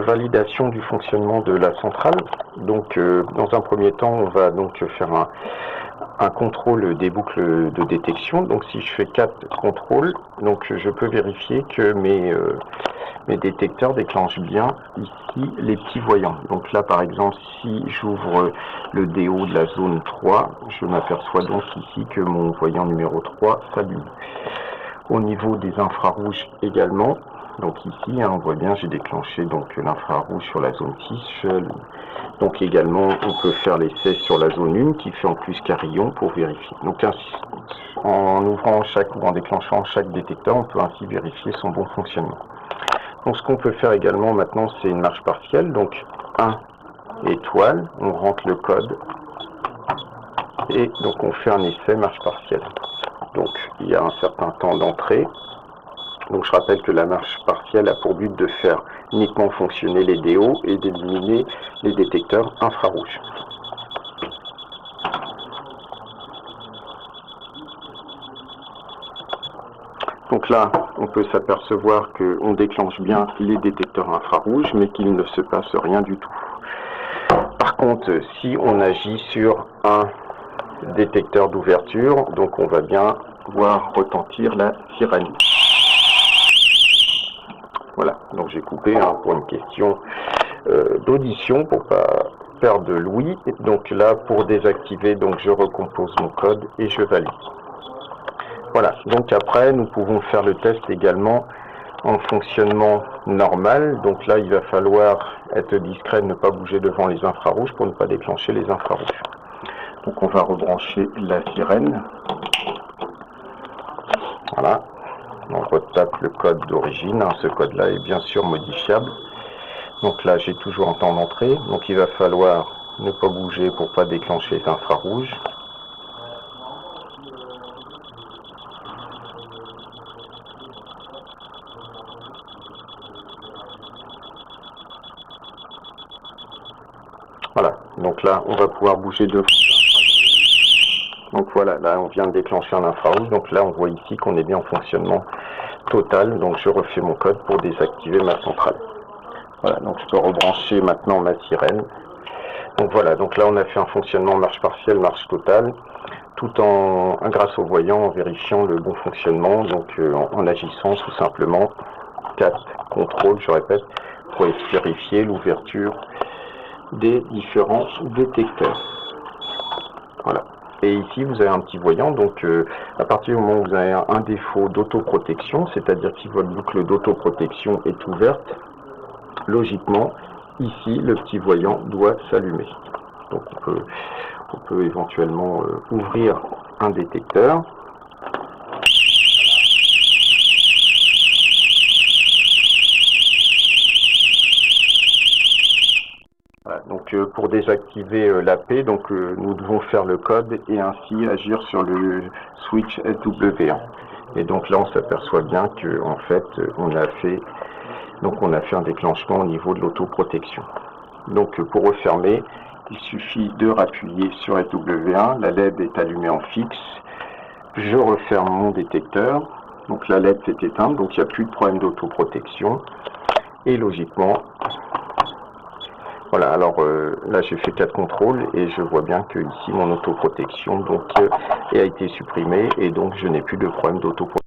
validation du fonctionnement de la centrale. Donc dans un premier temps, on va donc faire un contrôle des boucles de détection. Donc si je fais 4 contrôles, donc je peux vérifier que mes détecteurs déclenchent bien ici les petits voyants. Donc là par exemple, si j'ouvre le DO de la zone 3, je m'aperçois donc ici que mon voyant numéro 3 s'allume. Au niveau des infrarouges également, donc ici on voit bien, j'ai déclenché donc l'infrarouge sur la zone 6. Donc également on peut faire l'essai sur la zone 1 qui fait en plus carillon pour vérifier. Donc ainsi, en ouvrant ou en déclenchant chaque détecteur, on peut ainsi vérifier son bon fonctionnement. Donc ce qu'on peut faire également maintenant, c'est une marche partielle. Donc 1 étoile, on rentre le code et donc on fait un essai marche partielle. Donc il y a un certain temps d'entrée. Donc je rappelle que la marche partielle a pour but de faire uniquement fonctionner les DO et d'éliminer les détecteurs infrarouges. Donc là, on peut s'apercevoir qu'on déclenche bien les détecteurs infrarouges, mais qu'il ne se passe rien du tout. Par contre, si on agit sur un détecteur d'ouverture, donc on va bien voir retentir la sirène. Voilà, donc j'ai coupé pour une question d'audition pour pas perdre de l'ouïe. Donc là, pour désactiver, donc je recompose mon code et je valide. Voilà, donc après, nous pouvons faire le test également en fonctionnement normal. Donc là, il va falloir être discret, ne pas bouger devant les infrarouges pour ne pas déclencher les infrarouges. Donc on va rebrancher la sirène. Voilà. On retape le code d'origine, ce code-là est bien sûr modifiable. Donc là, j'ai toujours un temps d'entrée, donc il va falloir ne pas bouger pour pas déclencher les infrarouges. Voilà, donc là, on va pouvoir bouger deux fois. Donc voilà, là, on vient de déclencher un infrarouge, donc là, on voit ici qu'on est bien en fonctionnement total, donc je refais mon code pour désactiver ma centrale. Voilà, donc je peux rebrancher maintenant ma sirène. Donc voilà, donc là on a fait un fonctionnement marche partielle, marche totale, tout grâce au voyant, en vérifiant le bon fonctionnement, donc en agissant tout simplement 4 contrôles, je répète, pour vérifier l'ouverture des différents détecteurs. Voilà. Et ici, vous avez un petit voyant, donc à partir du moment où vous avez un défaut d'autoprotection, c'est-à-dire si votre boucle d'autoprotection est ouverte, logiquement, ici, le petit voyant doit s'allumer. Donc on peut éventuellement ouvrir un détecteur. Voilà, donc pour désactiver l'AP, donc nous devons faire le code et ainsi agir sur le switch SW1. Et donc là, on s'aperçoit bien que en fait, on a fait un déclenchement au niveau de l'autoprotection. Donc pour refermer, il suffit de rappuyer sur SW1, la LED est allumée en fixe, je referme mon détecteur, donc la LED s'est éteinte, donc il n'y a plus de problème d'autoprotection, et logiquement, voilà, alors là j'ai fait 4 contrôles et je vois bien que ici mon autoprotection donc a été supprimée et donc je n'ai plus de problème d'autoprotection.